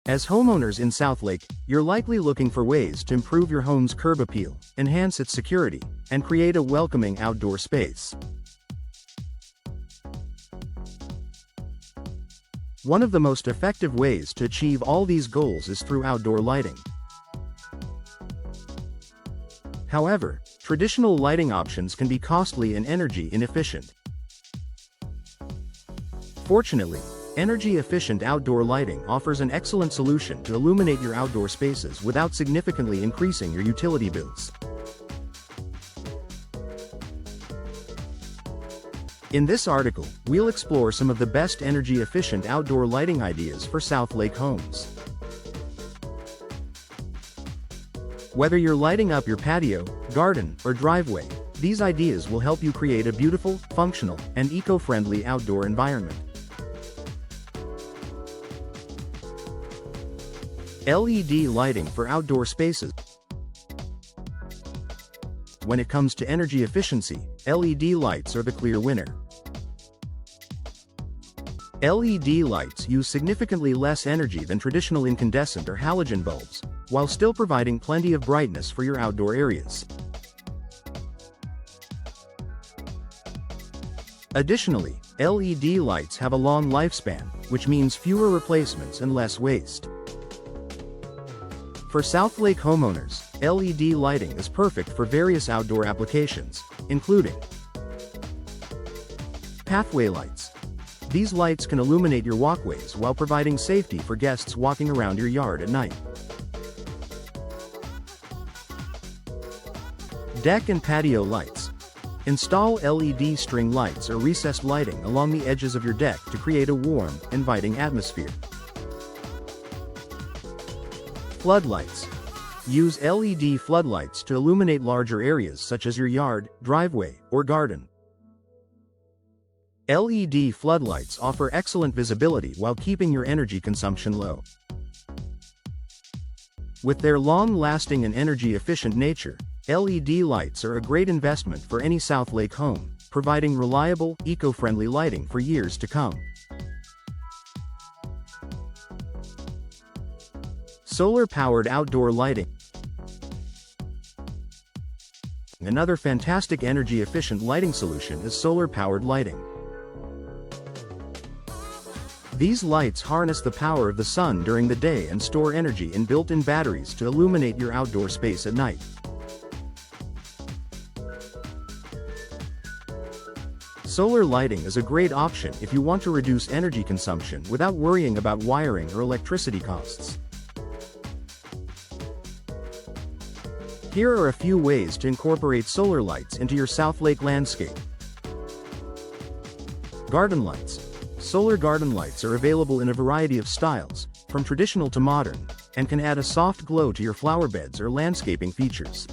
As homeowners in Southlake, you're likely looking for ways to improve your home's curb appeal, enhance its security, and create a welcoming outdoor space. One of the most effective ways to achieve all these goals is through outdoor lighting. However, traditional lighting options can be costly and energy inefficient. Fortunately, energy-efficient outdoor lighting offers an excellent solution to illuminate your outdoor spaces without significantly increasing your utility bills. In this article, we'll explore some of the best energy-efficient outdoor lighting ideas for Southlake homes. Whether you're lighting up your patio, garden, or driveway, these ideas will help you create a beautiful, functional, and eco-friendly outdoor environment. LED lighting for outdoor spaces. When it comes to energy efficiency, LED lights are the clear winner. LED lights use significantly less energy than traditional incandescent or halogen bulbs, while still providing plenty of brightness for your outdoor areas. Additionally, LED lights have a long lifespan, which means fewer replacements and less waste. For Southlake homeowners, LED lighting is perfect for various outdoor applications, including pathway lights. These lights can illuminate your walkways while providing safety for guests walking around your yard at night. Deck and patio lights. Install LED string lights or recessed lighting along the edges of your deck to create a warm, inviting atmosphere. Floodlights. Use LED floodlights to illuminate larger areas such as your yard, driveway, or garden. LED floodlights offer excellent visibility while keeping your energy consumption low. With their long-lasting and energy-efficient nature, LED lights are a great investment for any Southlake home, providing reliable, eco-friendly lighting for years to come. Solar-powered outdoor lighting. Another fantastic energy-efficient lighting solution is solar-powered lighting. These lights harness the power of the sun during the day and store energy in built-in batteries to illuminate your outdoor space at night. Solar lighting is a great option if you want to reduce energy consumption without worrying about wiring or electricity costs. Here are a few ways to incorporate solar lights into your Southlake landscape. Garden lights. Solar garden lights are available in a variety of styles, from traditional to modern, and can add a soft glow to your flower beds or landscaping features.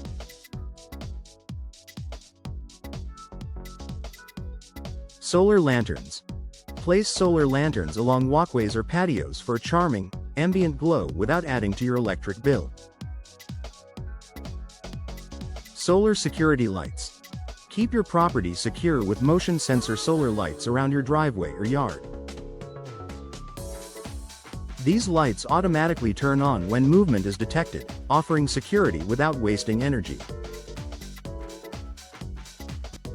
Solar lanterns. Place solar lanterns along walkways or patios for a charming, ambient glow without adding to your electric bill. Solar security lights. Keep your property secure with motion sensor solar lights around your driveway or yard. These lights automatically turn on when movement is detected, offering security without wasting energy.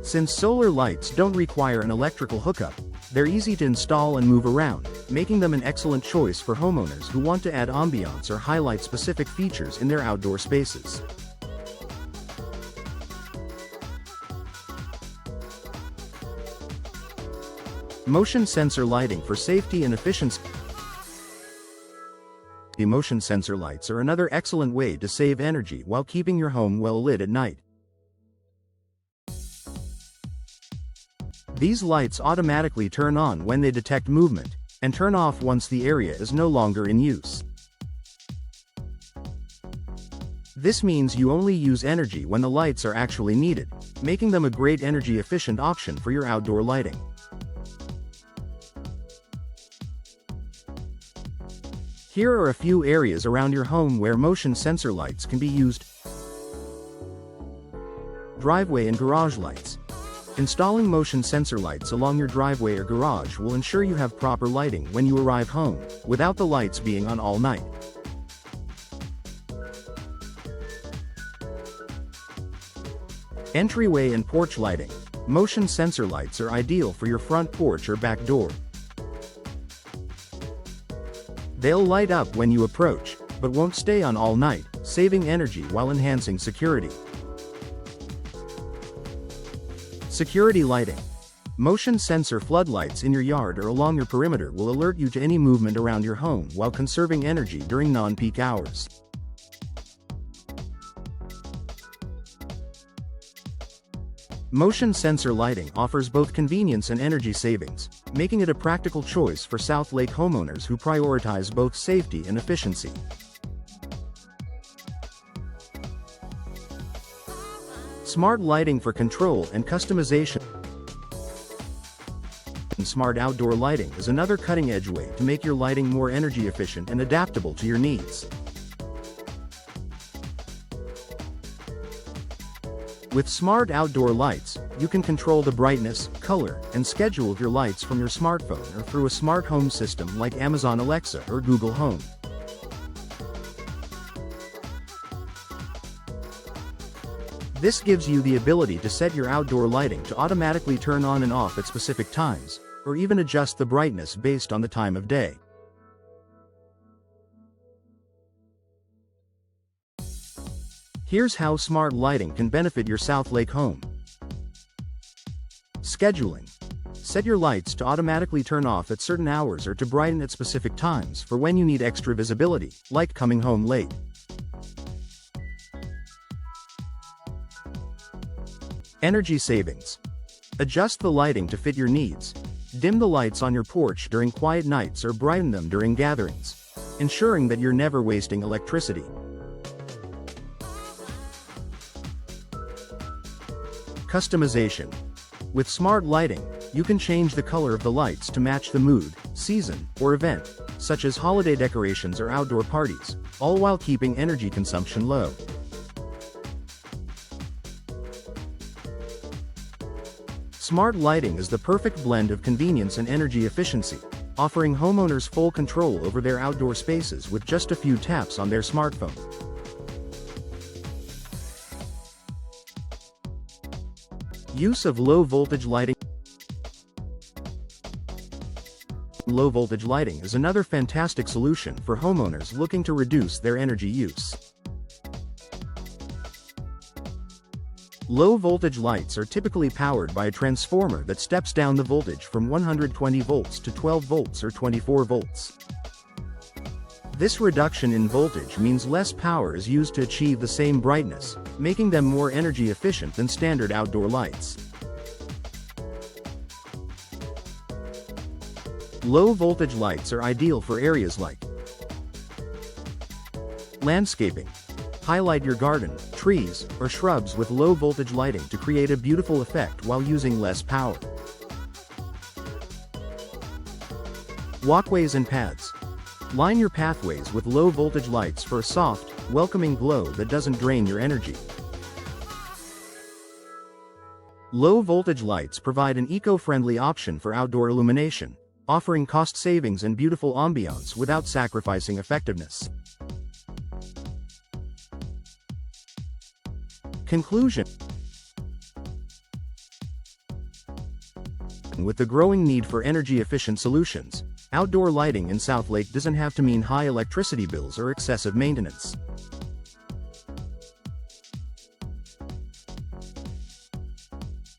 Since solar lights don't require an electrical hookup, they're easy to install and move around, making them an excellent choice for homeowners who want to add ambiance or highlight specific features in their outdoor spaces. Motion sensor lighting for safety and efficiency. The motion sensor lights are another excellent way to save energy while keeping your home well lit at night. These lights automatically turn on when they detect movement, and turn off once the area is no longer in use. This means you only use energy when the lights are actually needed, making them a great energy-efficient option for your outdoor lighting. Here are a few areas around your home where motion sensor lights can be used. Driveway and garage lights. Installing motion sensor lights along your driveway or garage will ensure you have proper lighting when you arrive home, without the lights being on all night. Entryway and porch lighting. Motion sensor lights are ideal for your front porch or back door. They'll light up when you approach, but won't stay on all night, saving energy while enhancing security. Security lighting. Motion sensor floodlights in your yard or along your perimeter will alert you to any movement around your home while conserving energy during non-peak hours. Motion sensor lighting offers both convenience and energy savings, making it a practical choice for Southlake homeowners who prioritize both safety and efficiency. Smart lighting for control and customization. Smart outdoor lighting is another cutting-edge way to make your lighting more energy efficient and adaptable to your needs. With smart outdoor lights, you can control the brightness, color, and schedule of your lights from your smartphone or through a smart home system like Amazon Alexa or Google Home. This gives you the ability to set your outdoor lighting to automatically turn on and off at specific times, or even adjust the brightness based on the time of day. Here's how smart lighting can benefit your Southlake home. Scheduling. Set your lights to automatically turn off at certain hours or to brighten at specific times for when you need extra visibility, like coming home late. Energy savings. Adjust the lighting to fit your needs. Dim the lights on your porch during quiet nights or brighten them during gatherings, ensuring that you're never wasting electricity. Customization. With smart lighting, you can change the color of the lights to match the mood, season, or event, such as holiday decorations or outdoor parties, all while keeping energy consumption low. Smart lighting is the perfect blend of convenience and energy efficiency, offering homeowners full control over their outdoor spaces with just a few taps on their smartphone. Use of low-voltage lighting. Low-voltage lighting is another fantastic solution for homeowners looking to reduce their energy use. Low-voltage lights are typically powered by a transformer that steps down the voltage from 120 volts to 12 volts or 24 volts. This reduction in voltage means less power is used to achieve the same brightness, making them more energy efficient than standard outdoor lights. Low-voltage lights are ideal for areas like landscaping. Highlight your garden, trees, or shrubs with low-voltage lighting to create a beautiful effect while using less power. Walkways and paths. Line your pathways with low-voltage lights for a soft, welcoming glow that doesn't drain your energy. Low-voltage lights provide an eco-friendly option for outdoor illumination, offering cost savings and beautiful ambiance without sacrificing effectiveness. Conclusion. With the growing need for energy-efficient solutions, outdoor lighting in Southlake doesn't have to mean high electricity bills or excessive maintenance.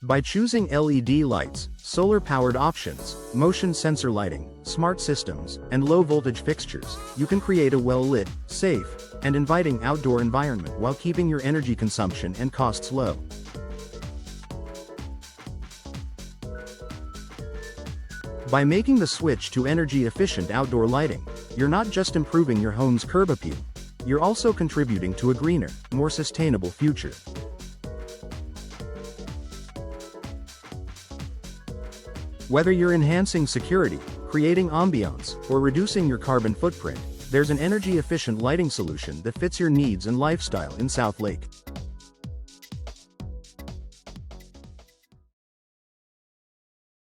By choosing LED lights, solar-powered options, motion sensor lighting, smart systems, and low-voltage fixtures, you can create a well-lit, safe, and inviting outdoor environment while keeping your energy consumption and costs low. By making the switch to energy-efficient outdoor lighting, you're not just improving your home's curb appeal, you're also contributing to a greener, more sustainable future. Whether you're enhancing security, creating ambiance, or reducing your carbon footprint, there's an energy-efficient lighting solution that fits your needs and lifestyle in Southlake.